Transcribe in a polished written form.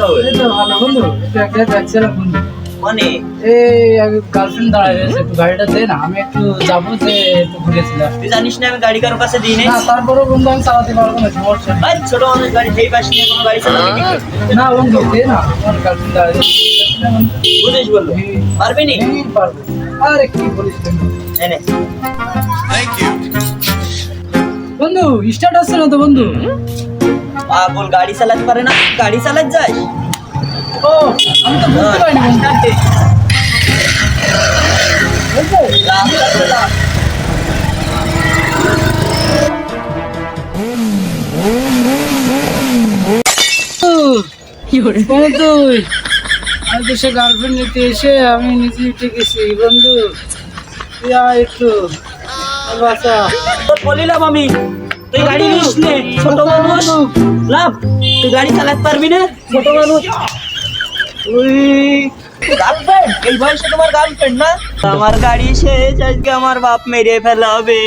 খবর? এই তো ভালো বন্ধু, একটু একটা যাচ্ছিলাম বন্ধু। মানে এই আগে গার্লফ্রেন্ড দাঁড়ায় রয়েছে, একটু গাড়িটা দে না, আমি একটু যাবো যে একটু ঘুরেছিলাম। তুই জানিস না আমি গাড়ি কারোর কাছে দিই নাই? না তারপরেও বন্ধু আমি চালাতে পারবো না, সমস্যা নেই। ভাই ছোট মানুষ গাড়ি খেয়ে পাস নিয়ে কোনো গাড়ি চালাবি কি করে? না বন্ধু দে না, আমার গার্লফ্রেন্ড দাঁড়ায় রয়েছে। বুঝিস বললো পারবি নি? এই পারবো। আরে কি বলিস বন্ধু? এনে বন্ধু স্টার্ট হচ্ছে না তো বন্ধু। পাগল গাড়ি চালাতে পারে না, গাড়ি চালাতে যাস? ও আমি তো বুঝতে পারিনি বন্ধু। বন্ধু আমি তো সে গার্লফ্রেন্ড নিতে এসে আমি নিজে উঠে গেছি বন্ধু, তুই আয় একটু বাঁচা। তোর বলিলাম আমি তুই গাড়ি নিস নে, ছোট মানুষ লাভ। তুই গাড়ি চালাতে পারবি না, ছোট মানুষ। তুই গার্লফ্রেন্ড এই বয়সে তোমার গার্লফ্রেন্ড না? আমার গাড়ি শেষ, আজকে আমার বাপ মেরে ফেলাবে।